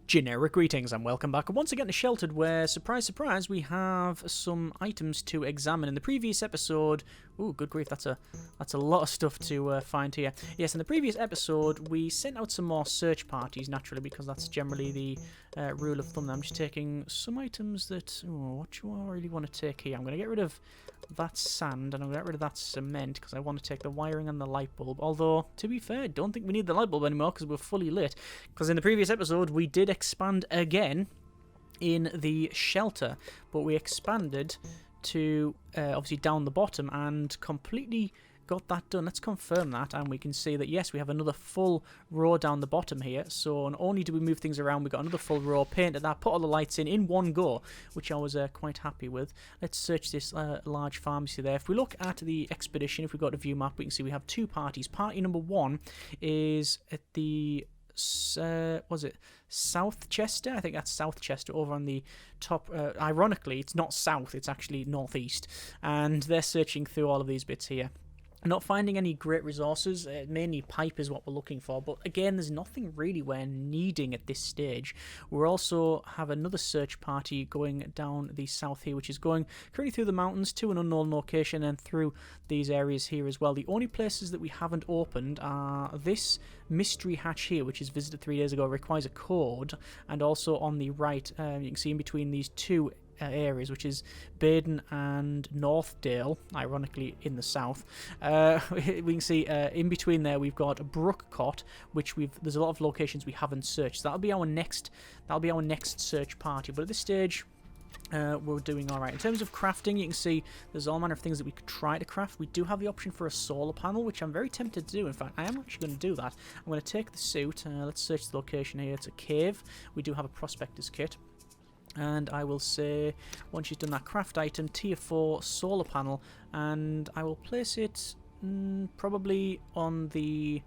Generic greetings and welcome back once again to Sheltered, where, surprise, surprise, we have some items to examine. In the previous episode, ooh, good grief, that's a lot of stuff to find here. Yes, in the previous episode, we sent out some more search parties, naturally, because that's generally the rule of thumb. I'm just taking some items that, what do I really want to take here? I'm going to get rid of that sand, and I'm going to get rid of that cement, because I want to take the wiring and the light bulb. Although, to be fair, I don't think we need the light bulb anymore, because we're fully lit. Because in the previous episode, we did expand again in the shelter, but we expanded to, obviously, down the bottom, and completely got that done. Let's confirm that, and we can see that, yes, we have another full row down the bottom here. So not only do we move things around, we got another full row, painted that, put all the lights in one go, which I was quite happy with. Let's search this large pharmacy there. If we look at the expedition, if we go to view map, we can see we have two parties. Party number one is at the was it South Chester? I think that's South Chester over on the top. Ironically, it's not south, it's actually northeast, and they're searching through all of these bits here. Not finding any great resources, mainly pipe is what we're looking for, but again, there's nothing really we're needing at this stage. We also have another search party going down the south here, which is going currently through the mountains to an unknown location and through these areas here as well. The only places that we haven't opened are this mystery hatch here, which is visited 3 days ago, requires a code, and also on the right, you can see in between these two areas, which is Baden and Northdale, ironically in the south. We can see in between there we've got Brookcott, which there's a lot of locations we haven't searched. So that'll be our next search party. But at this stage, we're doing all right. In terms of crafting, you can see there's all manner of things that we could try to craft. We do have the option for a solar panel, which I'm very tempted to do. In fact, I am actually going to do that. I'm going to take the suit. Let's search the location here. It's a cave. We do have a prospector's kit. And I will say, once you've done that craft item, tier 4 solar panel, and I will place it probably on the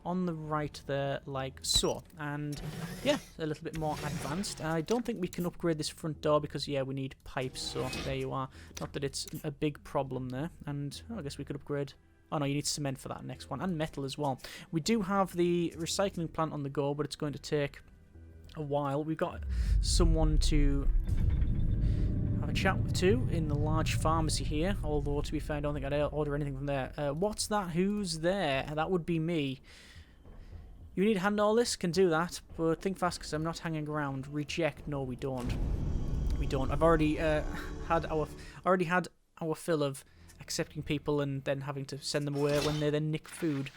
right there, like so. And yeah, a little bit more advanced. I don't think we can upgrade this front door because, yeah, we need pipes, so there you are. Not that it's a big problem there. And I guess we could upgrade. Oh no, you need cement for that next one, and metal as well. We do have the recycling plant on the go, but it's going to take a while. We've got someone to have a chat to in the large pharmacy here, although to be fair I don't think I'd order anything from there. What's that? Who's there? That would be me. You need to handle all this? Can do that, but think fast because I'm not hanging around. Reject. No, we don't. We don't. I've already had our fill of accepting people and then having to send them away when they then nick food.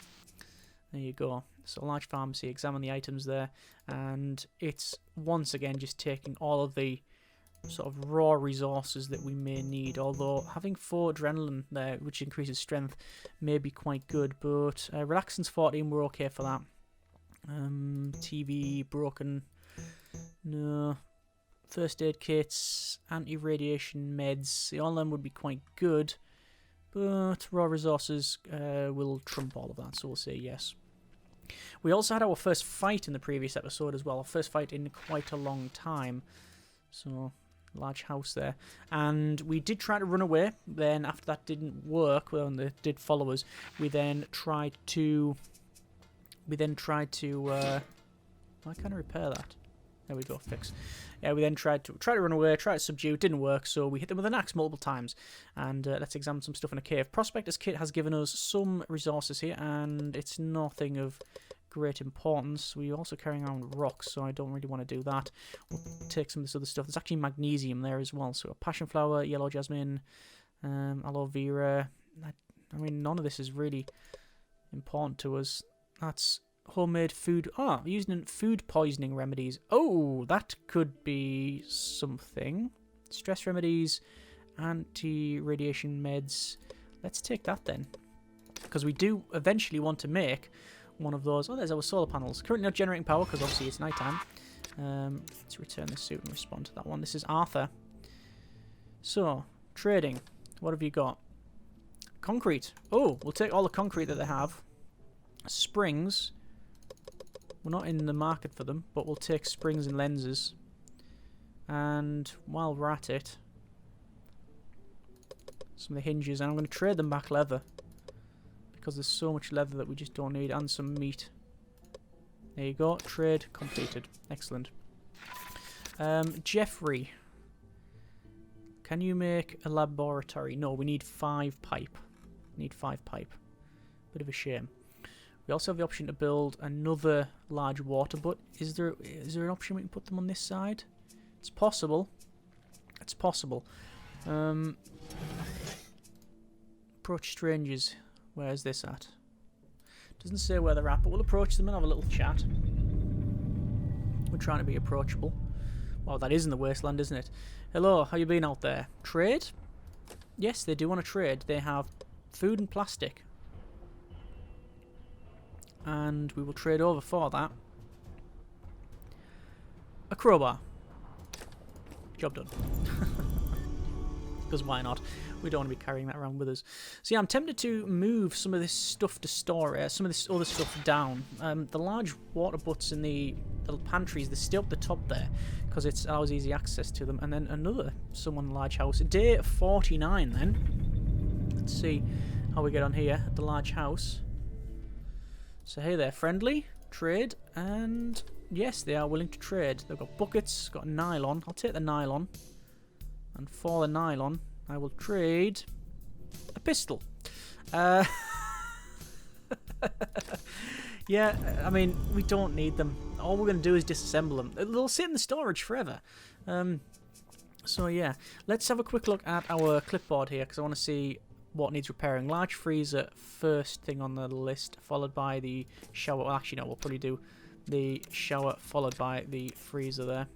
There you go. So large pharmacy, examine the items there, and it's once again just taking all of the sort of raw resources that we may need, although having 4 adrenaline there, which increases strength, may be quite good, but relaxant's 14, we're okay for that. TV, broken, no. First aid kits, anti-radiation meds, all of them would be quite good, but raw resources will trump all of that, so we'll say yes. We also had our first fight in the previous episode as well, our first fight in quite a long time. So, large house there. And we did try to run away, then after that didn't work, well, they did follow us, we then tried to... why can't I repair that? There we go, fix. Yeah, we then tried to run away, tried to subdue, didn't work, so we hit them with an axe multiple times. And let's examine some stuff in a cave. Prospector's kit has given us some resources here, and it's nothing of great importance. We're also carrying around rocks, so I don't really want to do that. We'll take some of this other stuff. There's actually magnesium there as well. So a passion flower, yellow jasmine, aloe vera. I mean, none of this is really important to us. That's homemade food. Using food poisoning remedies. Oh, that could be something. Stress remedies, anti-radiation meds. Let's take that then, because we do eventually want to make one of those. Oh, there's our solar panels. Currently not generating power because obviously it's nighttime. Let's return the suit and respond to that one. This is Arthur. So, trading. What have you got? Concrete. Oh, we'll take all the concrete that they have. Springs. We're not in the market for them, but we'll take springs and lenses. And while we're at it, some of the hinges, and I'm going to trade them back leather, because there's so much leather that we just don't need, and some meat. There you go, trade completed. Excellent. Jeffrey, can you make a laboratory? No, we need 5 pipe. Need 5 pipe. Bit of a shame. We also have the option to build another large water butt. Is there an option we can put them on this side? It's possible. It's possible. Approach strangers. Where's this at? Doesn't say where they're at, but we'll approach them and have a little chat. We're trying to be approachable. Well, that is in the wasteland, isn't it? Hello, how you been out there? Trade? Yes, they do want to trade. They have food and plastic. And we will trade over for that a crowbar. Job done. Because why not? We don't want to be carrying that around with us. So yeah, I'm tempted to move some of this stuff to store, some of this other stuff down. The large water butts in the little pantries, they're still up the top there because it allows easy access to them. And then another large house. Day 49 then. Let's see how we get on here at the large house. So hey there, friendly, trade, and yes, they are willing to trade. They've got buckets, got nylon. I'll take the nylon. And for the nylon, I will trade a pistol. Yeah, I mean, we don't need them. All we're going to do is disassemble them. They'll sit in the storage forever. So yeah, let's have a quick look at our clipboard here, because I want to see what needs repairing. Large freezer, first thing on the list, followed by the shower. Well, actually, no, we'll probably do the shower, followed by the freezer there.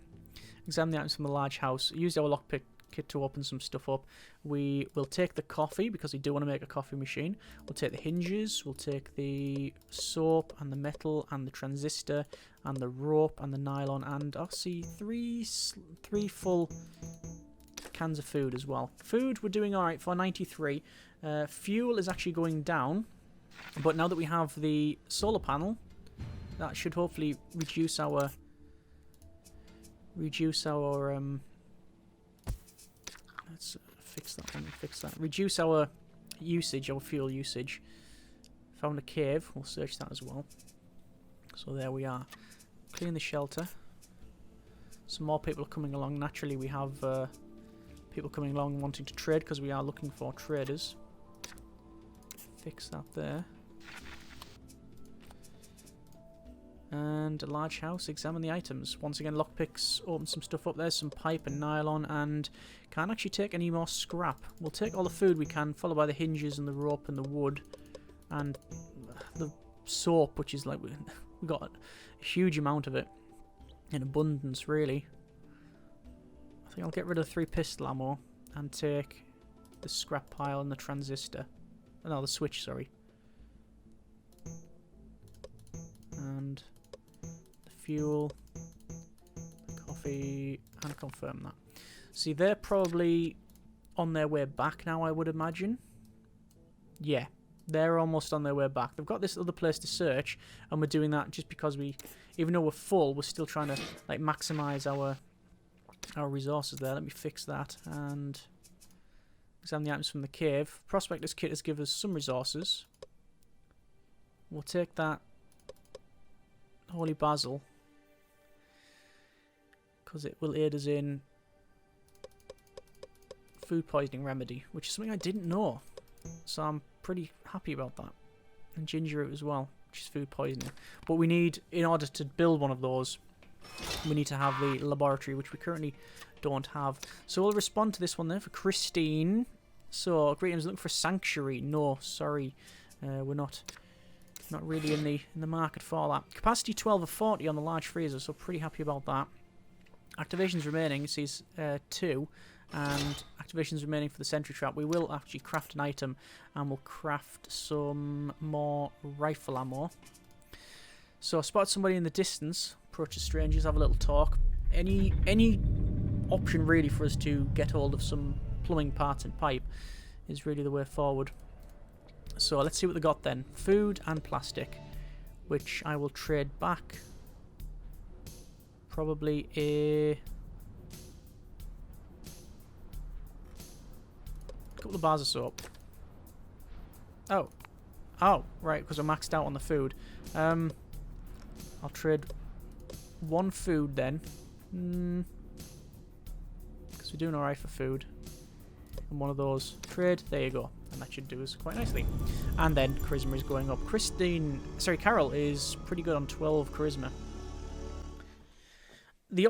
Examine the items from the large house. Use our lockpick kit to open some stuff up. We will take the coffee, because we do want to make a coffee machine. We'll take the hinges, we'll take the soap, and the metal, and the transistor, and the rope, and the nylon, and I'll see three full cans of food as well. Food, we're doing alright for 93. Fuel is actually going down, but now that we have the solar panel, that should hopefully reduce our let's fix that one, fix that. Reduce our usage, our fuel usage. Found a cave, we'll search that as well. So there we are. Clean the shelter. Some more people are coming along. Naturally, we have people coming along wanting to trade because we are looking for traders. Fix that there. And a large house, examine the items. Once again, lockpicks, open some stuff up. There's some pipe and nylon, and can't actually take any more scrap. We'll take all the food we can, followed by the hinges and the rope and the wood. And the soap, which is like, we got a huge amount of it. In abundance, really. I think I'll get rid of 3 pistol ammo and take the scrap pile and the transistor. No, the switch, sorry. And the fuel, the coffee, and confirm that. See, they're probably on their way back now, I would imagine. Yeah, they're almost on their way back. They've got this other place to search, and we're doing that just because we, even though we're full, we're still trying to like maximize our resources there. Let me fix that and examine the items from the cave. Prospector's kit has given us some resources. We'll take that holy basil because it will aid us in food poisoning remedy, which is something I didn't know. So I'm pretty happy about that. And ginger root as well, which is food poisoning. But we need, in order to build one of those, we need to have the laboratory, which we currently don't have. So we'll respond to this one there for Christine. So, greetings, looking for a sanctuary. No, sorry, we're not really in the market for that. Capacity 12 of 40 on the large freezer, so pretty happy about that. Activations remaining, it says 2. And activations remaining for the sentry trap. We will actually craft an item, and we'll craft some more rifle ammo. So spot somebody in the distance, approach the strangers, have a little talk. Any option really for us to get hold of some plumbing parts and pipe is really the way forward. So let's see what they got then. Food and plastic, which I will trade back. Probably a couple of bars of soap. Oh, right, because I'm maxed out on the food. I'll trade 1 food then. So we're doing alright for food. And one of those. Trade. There you go. And that should do us quite nicely. And then charisma is going up. Carol is pretty good on 12 charisma. The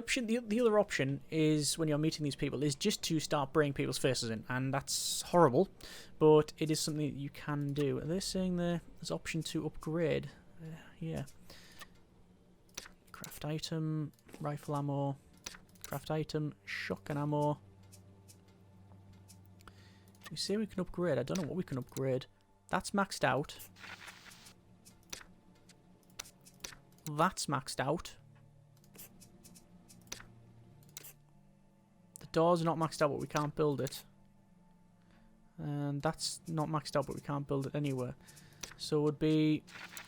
other option is, when you're meeting these people, is just to start bringing people's faces in. And that's horrible. But it is something that you can do. Are they saying there's option to upgrade? Yeah. Craft item. Rifle ammo. Craft item. Shotgun ammo. We say we can upgrade. I don't know what we can upgrade. That's maxed out. That's maxed out. The door's not maxed out, but we can't build it. And that's not maxed out, but we can't build it anywhere. So it would be,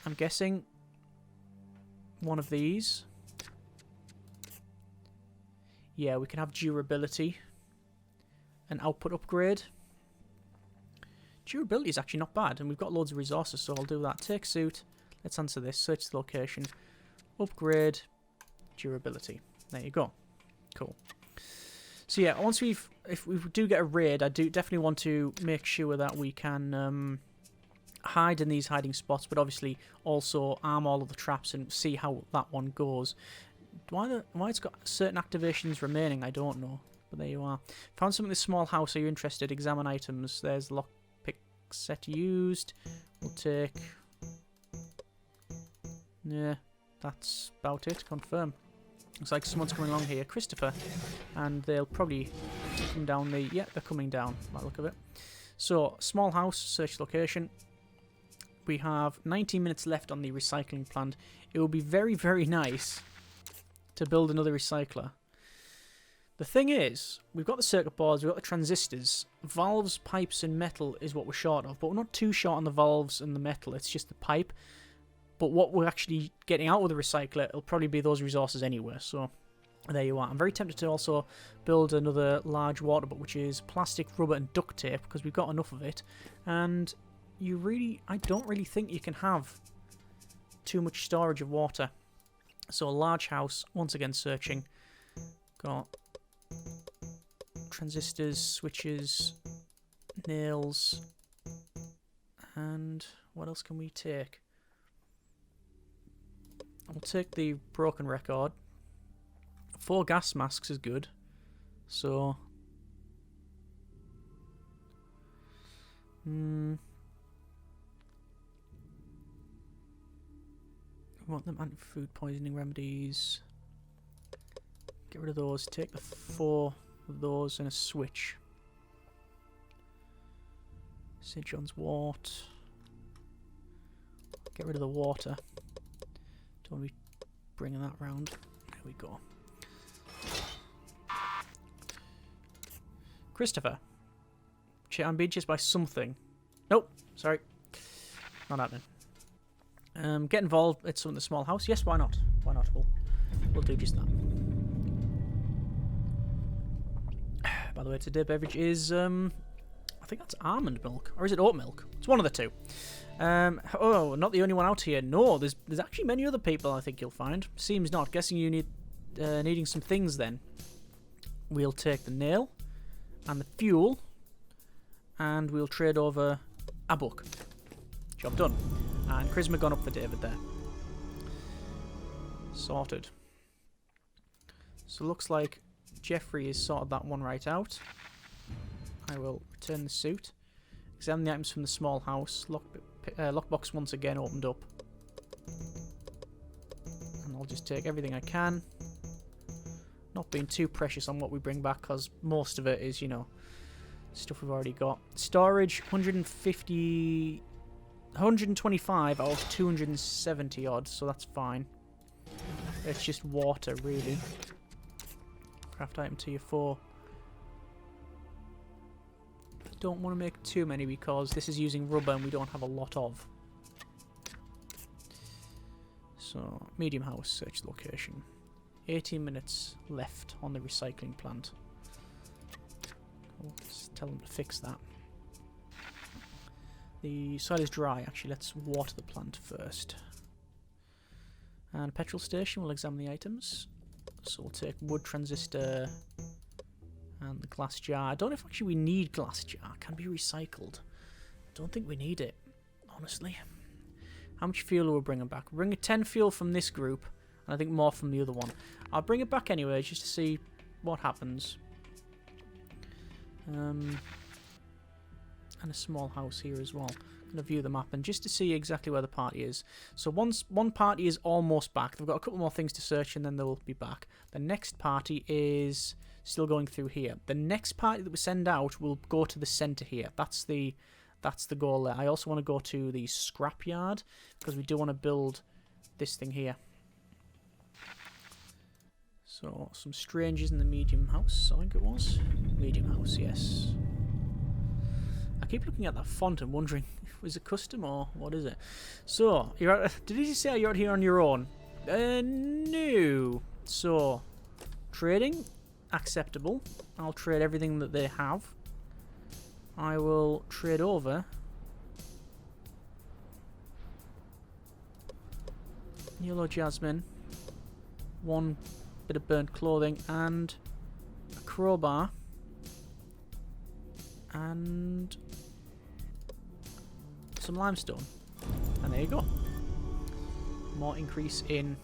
I'm guessing, one of these. Yeah, we can have durability. An output upgrade. Durability is actually not bad, and we've got loads of resources, so I'll do that. Take suit. Let's answer this. Search the location. Upgrade. Durability. There you go. Cool. So yeah, if we do get a raid, I do definitely want to make sure that we can hide in these hiding spots, but obviously also arm all of the traps and see how that one goes. Why it's got certain activations remaining, I don't know. But there you are. Found something in this small house. Are you interested? Examine items. There's lock. Set used. We'll take... Yeah, that's about it. Confirm. Looks like someone's coming along here. Christopher. And they'll probably come down the... Yeah, they're coming down by the look of it. So, small house, search location. We have 19 minutes left on the recycling plant. It will be very, very nice to build another recycler. The thing is, we've got the circuit boards, we've got the transistors. Valves, pipes, and metal is what we're short of. But we're not too short on the valves and the metal. It's just the pipe. But what we're actually getting out of the recycler, it'll probably be those resources anyway. So, there you are. I'm very tempted to also build another large water butt, which is plastic, rubber, and duct tape, because we've got enough of it. And I don't really think you can have too much storage of water. So, a large house, once again searching. Got... transistors, switches, nails, and what else can we take? I'll take the broken record. 4 gas masks is good. So, I want them anti-food poisoning remedies. Get rid of those. Take the 4 of those and a switch. St. John's wort. Get rid of the water. Don't want to be bringing that round. There we go. Christopher. I'm being chased by something. Nope. Sorry. Not happening. Get involved. It's something in the small house. Yes, why not? Why not? We'll do just that. By the way, today Beverage is, I think that's almond milk. Or is it oat milk? It's one of the two. Oh, not the only one out here. No, there's actually many other people I think you'll find. Seems not. Guessing you needing some things then. We'll take the nail and the fuel. And we'll trade over a book. Job done. And charisma gone up for David there. Sorted. So looks like Jeffrey has sorted that one right out. I will return the suit. Examine the items from the small house. Lockbox once again opened up. And I'll just take everything I can. Not being too precious on what we bring back, because most of it is, you know, stuff we've already got. Storage, 125 out of 270 odd, so that's fine. It's just water, really. Craft item tier 4. Don't want to make too many because this is using rubber and we don't have a lot of. So, medium house, search location. 18 minutes left on the recycling plant. Let's tell them to fix that. The soil is dry, actually. Let's water the plant first. And petrol station, we'll examine the items. So we'll take wood transistor And the glass jar. I don't know if actually we need glass jar. It can be recycled. I don't think we need it, honestly. How much fuel are we bringing back? We're bringing 10 fuel from this group, and I think more from the other one. I'll bring it back anyway, just to see what happens. And a small house here as well. I'm going to view the map and just to see exactly where the party is. So one party is almost back. They've got a couple more things to search and then they'll be back. The next party is still going through here. The next party that we send out will go to the centre here. That's the goal there. I also want to go to the scrapyard because we do want to build this thing here. So, some strangers in the medium house, I think it was. Medium house, yes. I keep looking at that font and wondering, is it custom or what is it? So, you're out, did he say you're out here on your own? No. So, trading, acceptable. I'll trade everything that they have. I will trade over yellow jasmine, one bit of burnt clothing, and a crowbar, and some limestone. And there you go. More increase in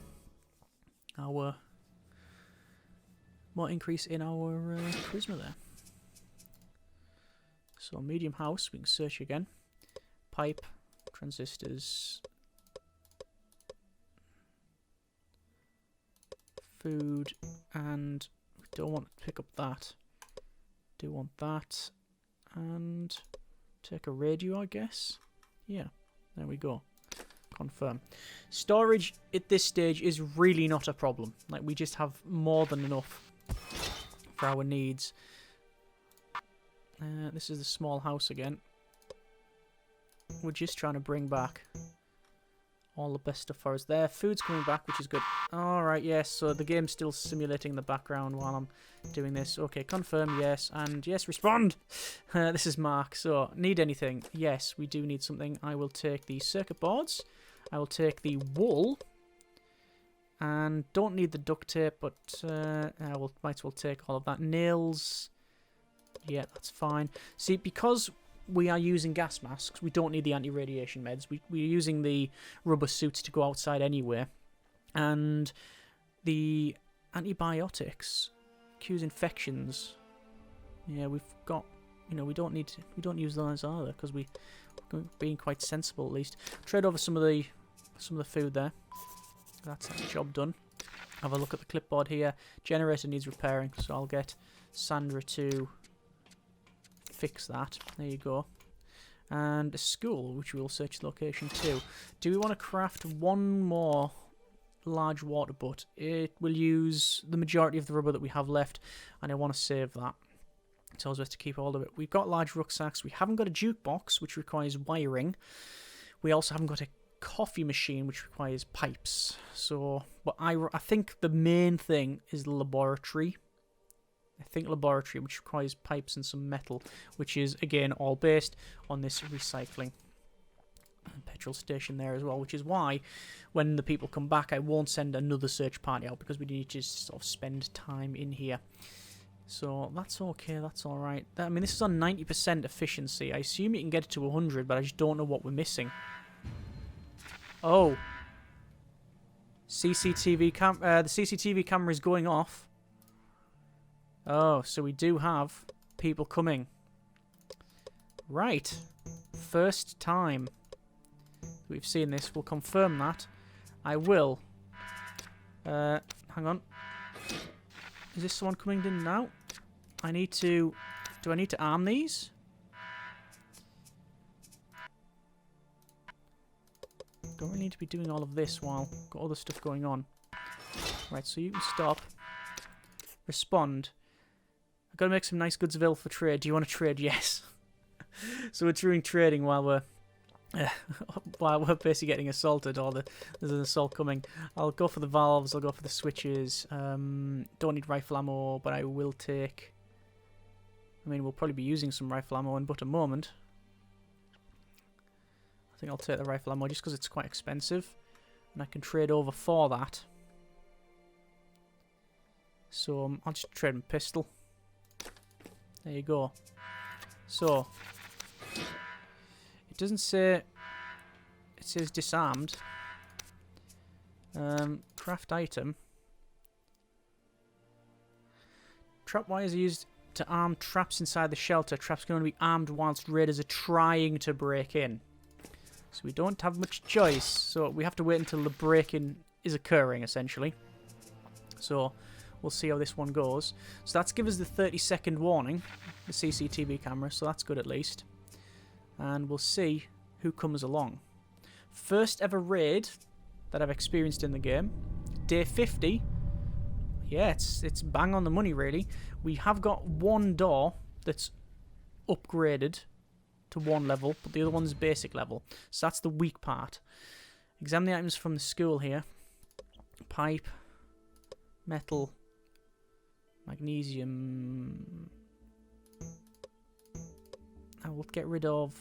our charisma there. So medium house, we can search again. Pipe, transistors, food, and we don't want to pick up that. Do want that, and take a radio, I guess. Yeah, there we go. Confirm. Storage at this stage is really not a problem. Like, we just have more than enough for our needs. This is the small house again. We're just trying to bring back all the best stuff for us there. Food's coming back, which is good. Alright, yes, so the game's still simulating the background while I'm doing this. Okay, confirm, yes, and yes, respond! This is Mark, so need anything? Yes, we do need something. I will take the circuit boards. I will take the wool. And don't need the duct tape, but might as well take all of that. Nails. Yeah, that's fine. See, because we are using gas masks, we don't need the anti-radiation meds. We're using the rubber suits to go outside anyway. And the antibiotics cures infections. Yeah, we've got, we don't use those either because we're being quite sensible at least. Trade over some of the food there. That's the job done. Have a look at the clipboard here. Generator needs repairing, so I'll get Sandra to fix that. There you go. And a school, which we'll search the location too. Do we want to craft one more large water butt? It will use the majority of the rubber that we have left, and I want to save that. It's always best to keep all of it. We've got large rucksacks. We haven't got a jukebox, which requires wiring. We also haven't got a coffee machine, which requires pipes. So, but I think the main thing is the laboratory. Which requires pipes and some metal, which is again all based on this recycling and petrol station there as well, which is why when the people come back I won't send another search party out because we need to sort of spend time in here. So that's okay, that's alright. I mean, this is on 90% efficiency. I assume you can get it to 100, but I just don't know what we're missing. Oh, the CCTV camera is going off. Oh, so we do have people coming. Right. First time we've seen this. We'll confirm that. I will. Hang on. Is this someone coming in now? Do I need to arm these? Don't really need to be doing all of this while I've got other stuff going on. Right, so you can stop. Respond. I've got to make some nice goods available for trade. Do you want to trade? Yes. So we're doing trading while we're basically getting assaulted, or there's an assault coming. I'll go for the valves. I'll go for the switches. Don't need rifle ammo, but I will take. I mean, we'll probably be using some rifle ammo in but a moment. I think I'll take the rifle ammo just because it's quite expensive, and I can trade over for that. So I'll just trade my pistol. There you go. So, it doesn't say... It says disarmed. Craft item. Trap wires are used to arm traps inside the shelter. Traps can only be armed whilst raiders are trying to break in. So we don't have much choice. So we have to wait until the break-in is occurring, essentially. So we'll see how this one goes. So that's give us the 30-second warning, the CCTV camera, so that's good at least. And we'll see who comes along. First ever raid that I've experienced in the game. Day 50. Yeah, it's bang on the money, really. We have got one door that's upgraded to 1 level, but the other one's basic level. So that's the weak part. Examine the items from the school here. Pipe. Metal. Magnesium. I will get rid of...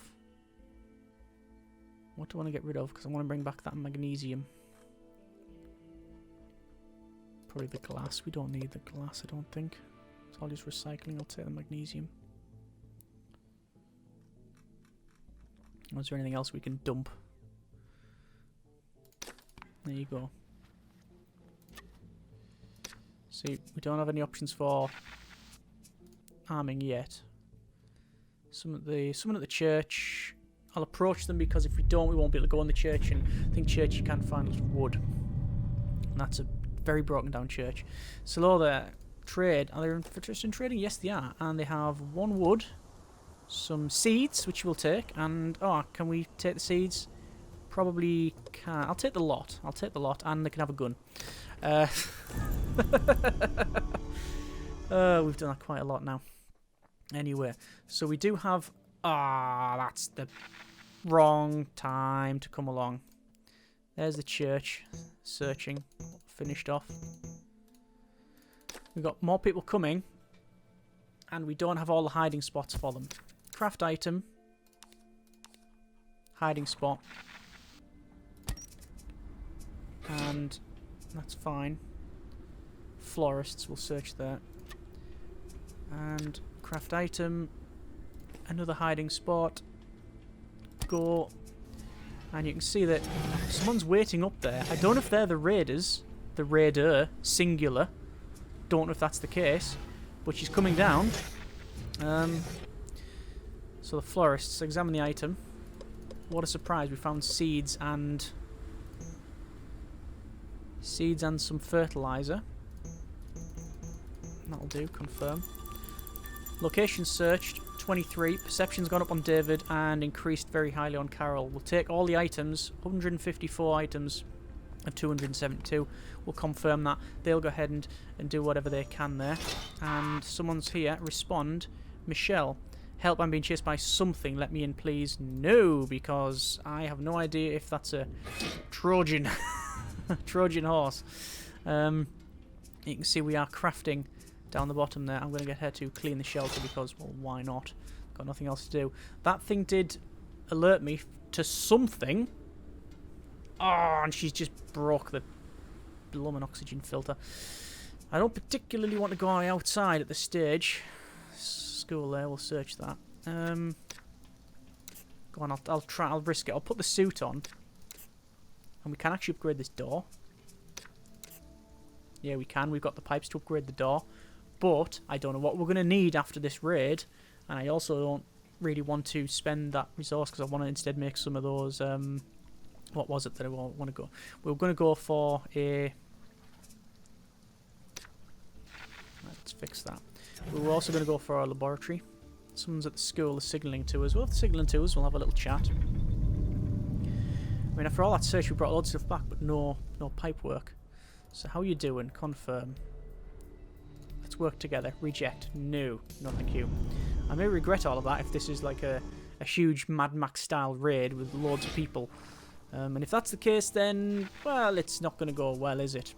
What do I want to get rid of? Because I want to bring back that magnesium. Probably the glass. We don't need the glass, I don't think. It's all just recycling. I'll take the magnesium. Or is there anything else we can dump? There you go. See, we don't have any options for arming yet. Someone at the church. I'll approach them because if we don't, we won't be able to go in the church. And I think church you can find is wood. And that's a very broken down church. So hello there. Trade. Are they interested in trading? Yes, they are. And they have 1 wood, some seeds, which we'll take. And, oh, can we take the seeds? Probably can. I'll take the lot. I'll take the lot. And they can have a gun. We've done that quite a lot now. Anyway, so we do have... that's the wrong time to come along. There's the church. Searching. Finished off. We've got more people coming. And we don't have all the hiding spots for them. Craft item. Hiding spot. And that's fine. Florists, we'll search there. And craft item. Another hiding spot. Go. And you can see that someone's waiting up there. I don't know if they're the raiders. The raider, singular. Don't know if that's the case. But she's coming down. So the florists, examine the item. What a surprise, we found seeds and some fertilizer. That'll do, confirm. Location searched, 23. Perception's gone up on David and increased very highly on Carol. We'll take all the items, 154 items of 272. We'll confirm that. They'll go ahead and do whatever they can there. And someone's here, respond. Michelle, help, I'm being chased by something. Let me in, please. No, because I have no idea if that's a Trojan. Trojan horse. You can see we are crafting down the bottom there. I'm going to get her to clean the shelter because, well, why not? Got nothing else to do. That thing did alert me to something. Oh, and she's just broke the blooming oxygen filter. I don't particularly want to go outside at this stage. School there, we'll search that. Go on, I'll risk it. I'll put the suit on. And we can actually upgrade this door. Yeah, we can. We've got the pipes to upgrade the door. But I don't know what we're going to need after this raid. And I also don't really want to spend that resource because I want to instead make some of those... what was it that I want to go? We're going to go for a... Let's fix that. We're also going to go for our laboratory. Someone's at the school is signalling to us. Well, if they're signalling to us, we'll have a little chat. I mean, after all that search, we brought loads of stuff back, but no pipe work. So how are you doing? Confirm. Let's work together. Reject. No thank you. I may regret all of that if this is like a huge Mad Max style raid with loads of people. And if that's the case, then, well, it's not going to go well, is it?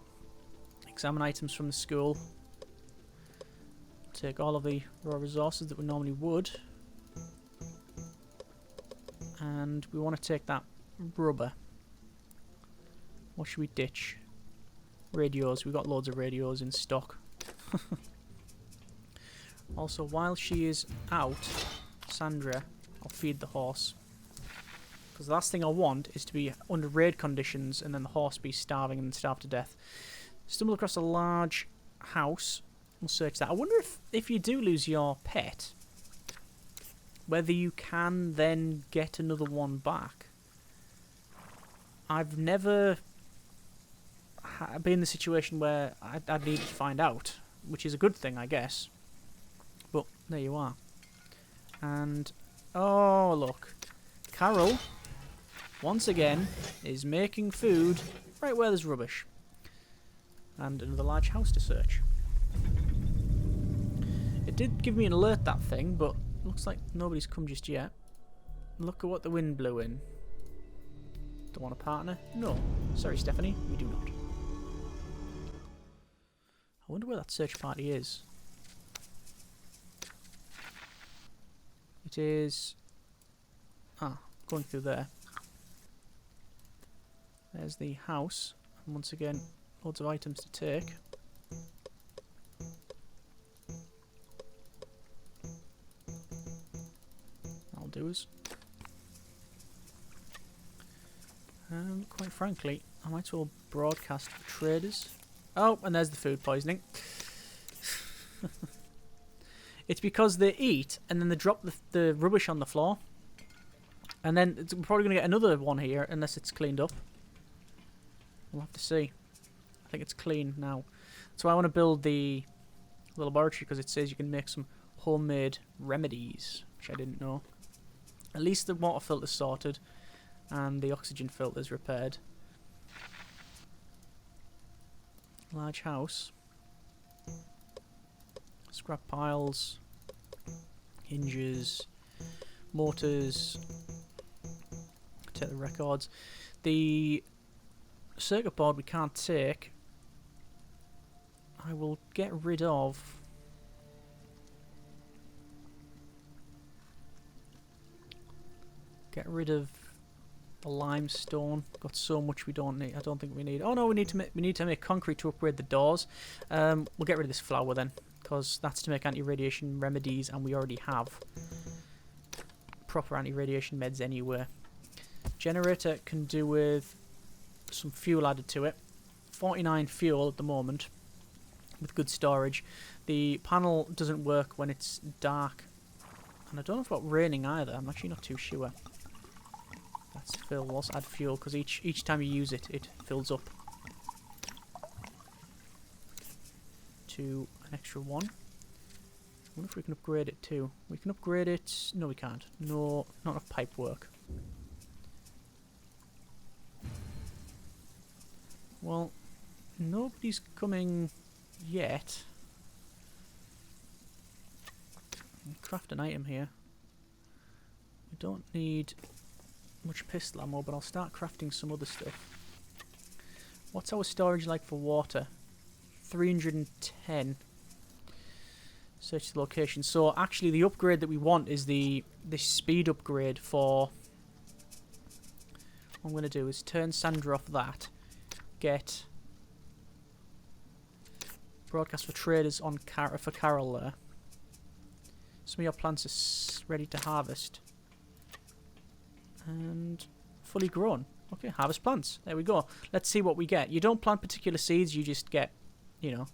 Examine items from the school. Take all of the raw resources that we normally would. And we want to take that rubber. What should we ditch? Radios. We've got loads of radios in stock. Also, while she is out, Sandra, I'll feed the horse. Because the last thing I want is to be under raid conditions and then the horse be starving and starve to death. Stumble across a large house. We'll search that. I wonder if you do lose your pet, whether you can then get another one back. I've never been in the situation where I'd need to find out, which is a good thing, I guess. But there you are. And, oh, look. Carol, once again, is making food right where there's rubbish. And another large house to search. It did give me an alert, that thing, but looks like nobody's come just yet. Look at what the wind blew in. Don't want a partner? No. Sorry, Stephanie, we do not. I wonder where that search party is. It is... Ah, going through there. There's the house. And once again, loads of items to take. That'll do us. Quite frankly, I might as well broadcast for traders. Oh, and there's the food poisoning. It's because they eat and then they drop the rubbish on the floor. And then we're probably going to get another one here unless it's cleaned up. We'll have to see. I think it's clean now. So I want to build the laboratory because it says you can make some homemade remedies, which I didn't know. At least the water filter's sorted and the oxygen filter's repaired. Large house. Scrap piles. Hinges. Motors. Take the records. The circuit board we can't take. I will get rid of... Get rid of the limestone. Got so much we don't need. I don't think we need. Oh no, we need to make concrete to upgrade the doors. We'll get rid of this flour then, because that's to make anti-radiation remedies, and we already have proper anti-radiation meds anyway. Generator can do with some fuel added to it. 49 fuel at the moment, with good storage. The panel doesn't work when it's dark, and I don't know about raining either. I'm actually not too sure. Let's fill. We'll also add fuel because each time you use it, it fills up to an extra one. I wonder if we can upgrade it too. We can upgrade it. No, we can't. No, not enough pipe work. Well, nobody's coming yet. Craft an item here. We don't need much pistol ammo, but I'll start crafting some other stuff. What's our storage like for water? 310. Search the location. So actually the upgrade that we want is the speed upgrade for... What I'm going to do is turn Sandra off that. Get broadcast for traders on for Carol there. Some of your plants are ready to harvest. And fully grown. Okay, harvest plants. There we go. Let's see what we get. You don't plant particular seeds, you just get, you know,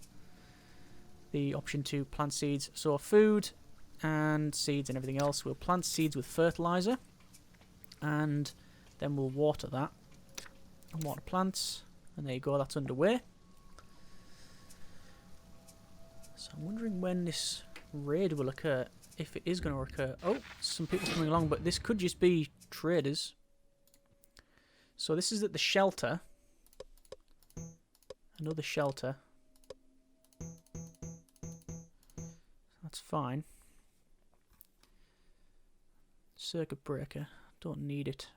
the option to plant seeds. So food and seeds and everything else. We'll plant seeds with fertilizer. And then we'll water that. And water plants. And there you go, that's underway. So I'm wondering when this raid will occur. If it is going to occur. Oh, some people coming along, but this could just be traders. So this is at the shelter. Another shelter. That's fine. Circuit breaker. Don't need it.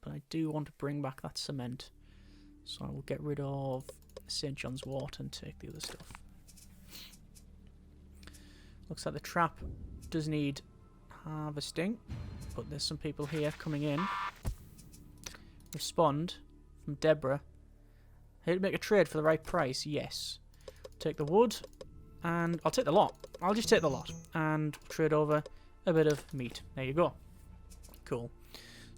But I do want to bring back that cement. So I will get rid of St. John's Wort and take the other stuff. Looks like the trap does need harvesting, but there's some people here coming in. Respond from Deborah. Here to make a trade for the right price. Yes. Take the wood And I'll take the lot. I'll just take the lot and trade over a bit of meat. There you go. Cool.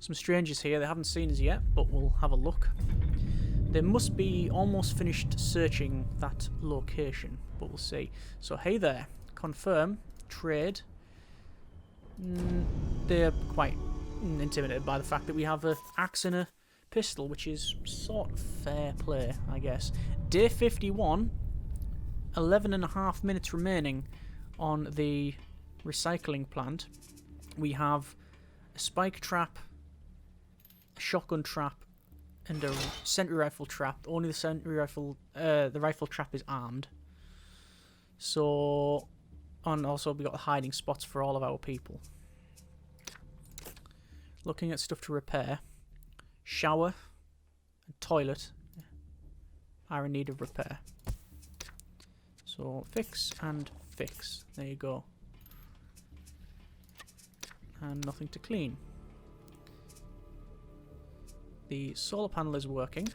Some strangers here. They haven't seen us yet, but we'll have a look. They must be almost finished searching that location, but we'll see. So, hey there. Confirm. Trade. They're quite intimidated by the fact that we have an axe and a pistol, which is sort of fair play, I guess. Day 51. 11.5 minutes remaining on the recycling plant. We have a spike trap, a shotgun trap, and a sentry rifle trap. Only the sentry rifle, the rifle trap is armed. So, and also we got the hiding spots for all of our people. Looking at stuff to repair. Shower and toilet are in need of repair. So, fix and fix. There you go. And nothing to clean. The solar panel is working.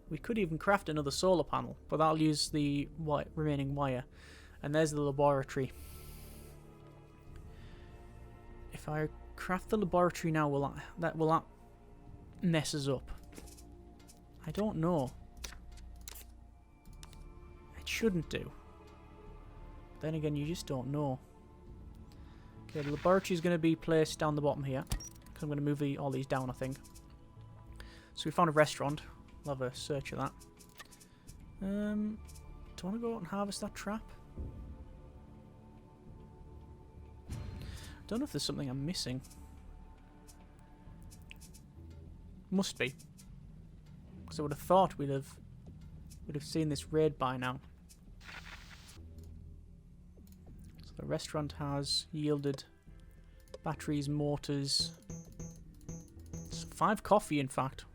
We could even craft another solar panel, but that'll use the remaining wire. And there's the laboratory. If I craft the laboratory now, will that mess us up? I don't know. Shouldn't do. Then again, you just don't know. Okay, the laboratory is going to be placed down the bottom here. Because I'm going to move all these down, I think. So we found a restaurant. We'll have a search of that. Do I want to go out and harvest that trap? Don't know if there's something I'm missing. Must be. Because I would have thought we'd have seen this raid by now. The restaurant has yielded batteries, mortars, 5 coffee in fact.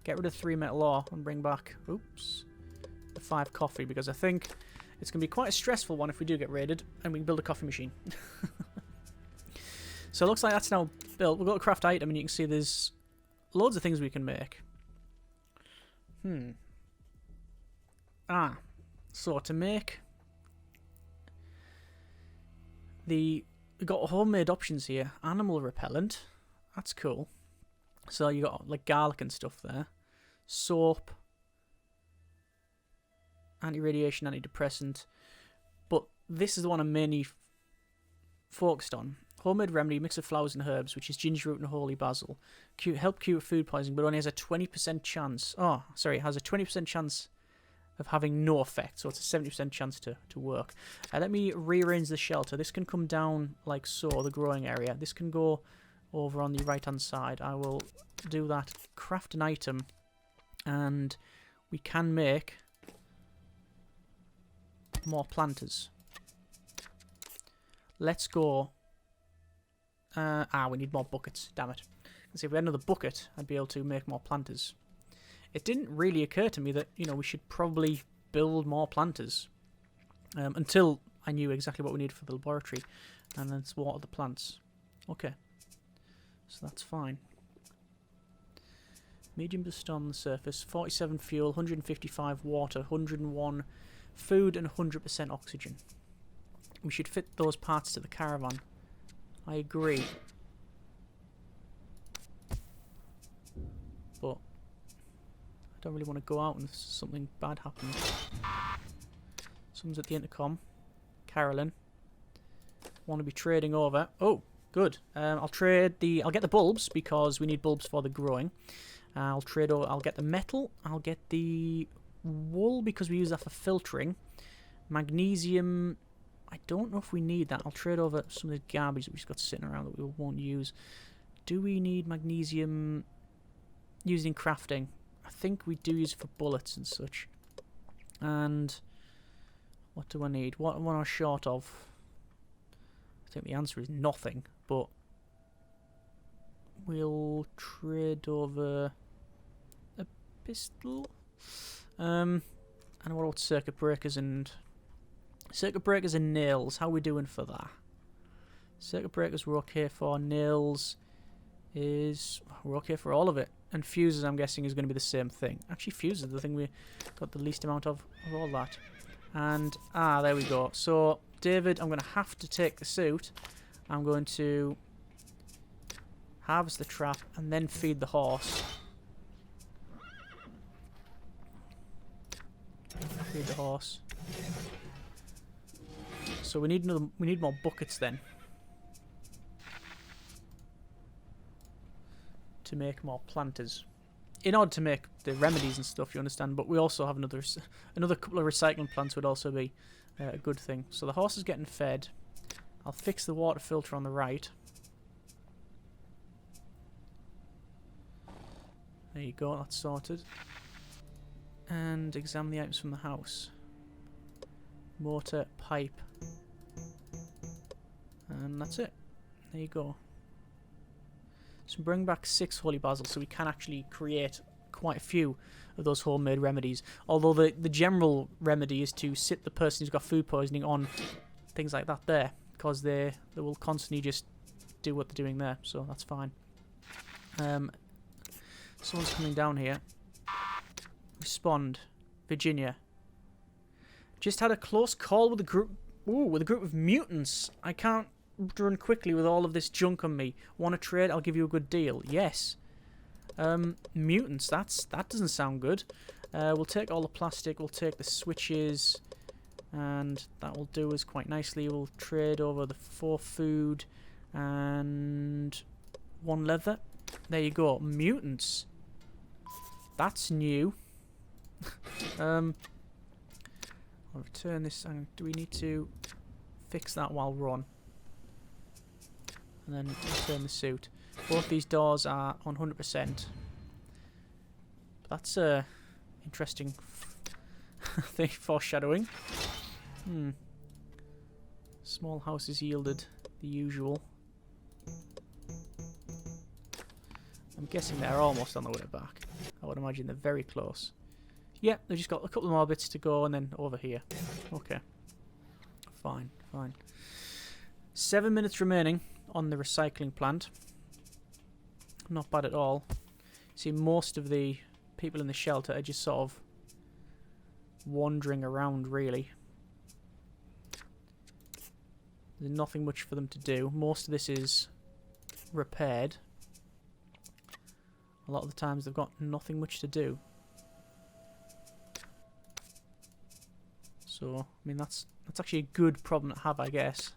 Get rid of 3 metal ore and bring back, oops, the 5 coffee, because I think it's going to be quite a stressful one if we do get raided and we can build a coffee machine. So it looks like that's now built. We've got a craft item and you can see there's loads of things we can make. So to make we've got homemade options here. Animal repellent. That's cool. So you got like garlic and stuff there. Soap. Anti-radiation, antidepressant. But this is the one I'm mainly focused on. Homemade remedy, mix of flowers and herbs, which is ginger root and holy basil. Help cure food poisoning, but only has a 20% chance. Oh, sorry, it has a 20% chance of having no effect, so it's a 70% chance to work. Let me rearrange the shelter. This can come down like so, the growing area. This can go over on the right hand side. I will do that, craft an item, and we can make more planters. Let's go. We need more buckets, damn it. See, if we had another bucket, I'd be able to make more planters. It didn't really occur to me that, we should probably build more planters. Until I knew exactly what we needed for the laboratory. And let's water the plants. Okay. So that's fine. Medium dust on the surface. 47 fuel, 155 water, 101 food, and 100% oxygen. We should fit those parts to the caravan. I agree. But I don't really want to go out and something bad happens. Someone's at the intercom. Carolyn. Want to be trading over. Oh, good. I'll get the bulbs because we need bulbs for the growing. I'll trade over. I'll get the metal. I'll get the wool because we use that for filtering. Magnesium. I don't know if we need that. I'll trade over some of the garbage that we've got sitting around that we won't use. Do we need magnesium used in crafting? I think we do use it for bullets and such. And what do I need? What am I short of? I think the answer is nothing, but we'll trade over a pistol. And what about circuit breakers and nails? How are we doing for that? Circuit breakers we're okay for. Nails we're okay for all of it. And fuses, I'm guessing, is going to be the same thing. Actually, fuses are the thing we got the least amount of all that. And, there we go. So, David, I'm going to have to take the suit. I'm going to harvest the trap and then feed the horse. Feed the horse. So we need more buckets then. To make more planters. In order to make the remedies and stuff, you understand, but we also have another couple of recycling plants would also be a good thing. So the horse is getting fed. I'll fix the water filter on the right. There you go, that's sorted. And examine the items from the house. Mortar, pipe. And that's it. There you go. So bring back 6 holy basil so we can actually create quite a few of those homemade remedies. Although the general remedy is to sit the person who's got food poisoning on things like that there. Because they will constantly just do what they're doing there. So that's fine. Someone's coming down here. Respond. Virginia. Just had a close call with a group... Ooh, with a group of mutants. I can't run quickly with all of this junk on me. Want to trade? I'll give you a good deal. Yes. Mutants. That doesn't sound good. We'll take all the plastic. We'll take the switches. And that will do us quite nicely. We'll trade over the 4 food and 1 leather. There you go. Mutants. That's new. I'll return this. Do we need to fix that while we're on? And then return the suit. Both these doors are on 100%. That's interesting thing, foreshadowing. Small houses yielded the usual. I'm guessing they're almost on the way back. I would imagine they're very close. Yeah, they've just got a couple more bits to go and then over here. Okay. Fine, fine. 7 minutes remaining on the recycling plant. Not bad at all. See, most of the people in the shelter are just sort of wandering around, really. There's nothing much for them to do. Most of this is repaired. A lot of the times they've got nothing much to do. So, I mean, that's actually a good problem to have, I guess.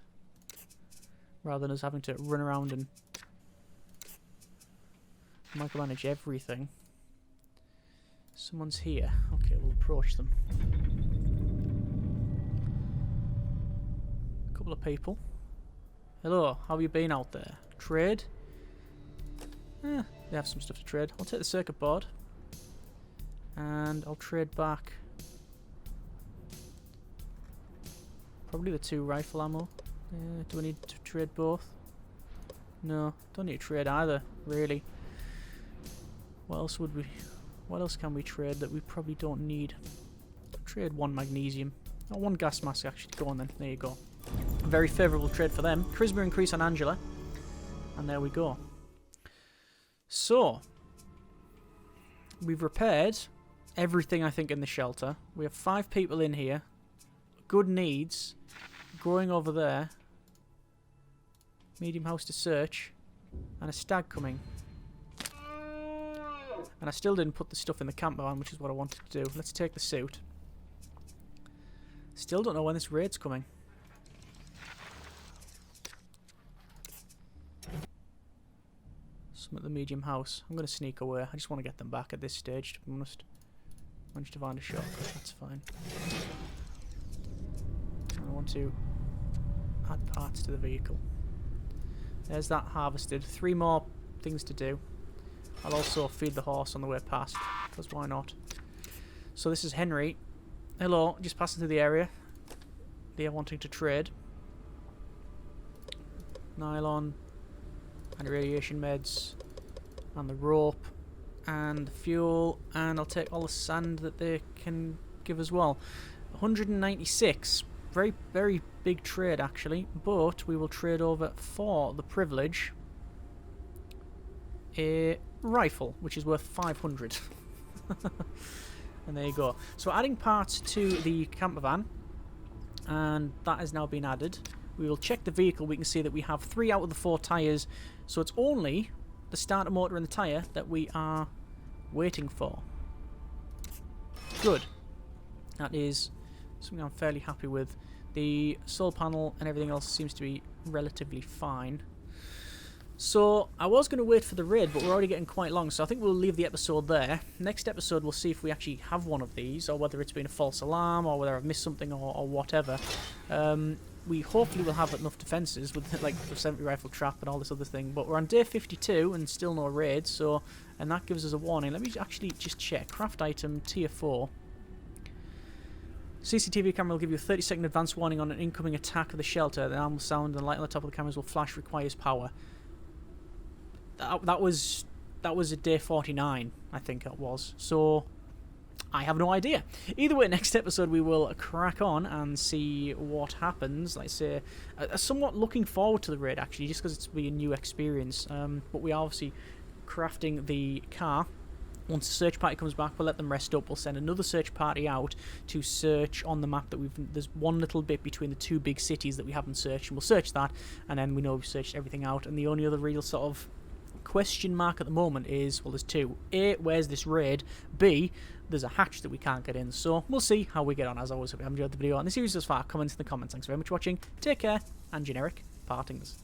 Rather than us having to run around and micromanage everything. Someone's here. Okay, we'll approach them. A couple of people. Hello, how have you been out there? Trade? They have some stuff to trade. I'll take the circuit board. And I'll trade back probably the 2 rifle ammo. Do I need to trade both? No, don't need to trade either, really. What else can we trade that we probably don't need? Trade 1 magnesium. Oh, 1 gas mask actually. Go on then. There you go. A very favourable trade for them. Charisma increase on Angela. And there we go. So, we've repaired everything, I think, in the shelter. We have 5 people in here. Good needs. Growing over there. Medium house to search. And a stag coming. And I still didn't put the stuff in the campervan, which is what I wanted to do. Let's take the suit. Still don't know when this raid's coming. Some at the medium house. I'm going to sneak away. I just want to get them back at this stage, to be honest. Managed to find a shortcut, that's fine. I want to add parts to the vehicle. There's that harvested. 3 more things to do. I'll also feed the horse on the way past, because why not? So this is Henry. Hello, just passing through the area. They are wanting to trade. Nylon, anti-radiation meds, and the rope, and the fuel, and I'll take all the sand that they can give as well. 196. Very, very big trade, actually, but we will trade over for the privilege a rifle, which is worth 500. And there you go. So adding parts to the campervan And that has now been added. We will check the vehicle. We can see that we have 3 out of the 4 tyres. So it's only the starter motor and the tyre that we are waiting for. Good. That is something I'm fairly happy with. The solar panel and everything else seems to be relatively fine. So I was going to wait for the raid, but we're already getting quite long, so I think we'll leave the episode there. Next episode we'll see if we actually have one of these, or whether it's been a false alarm, or whether I've missed something, or whatever. We hopefully will have enough defences with like the 70 rifle trap and all this other thing, but we're on day 52 and still no raids, so, and that gives us a warning. Let me actually just check. Craft item tier 4. CCTV camera will give you a 30-second advance warning on an incoming attack of the shelter. The alarm will sound and the light on the top of the cameras will flash. Requires power. That was a day 49, I think it was. So I have no idea. Either way, next episode we will crack on and see what happens. Like I say, somewhat looking forward to the raid actually, just because it's be a new experience. But we are obviously crafting the car. Once the search party comes back, we'll let them rest up. We'll send another search party out to search on the map that there's one little bit between the 2 big cities that we haven't searched, and we'll search that, and then we know we've searched everything out. And the only other real sort of question mark at the moment is, well, there's 2. A, where's this raid? B, there's a hatch that we can't get in. So we'll see how we get on. As always, hope you have enjoyed the video and the series thus far. Comments in the comments. Thanks very much for watching. Take care, and generic partings.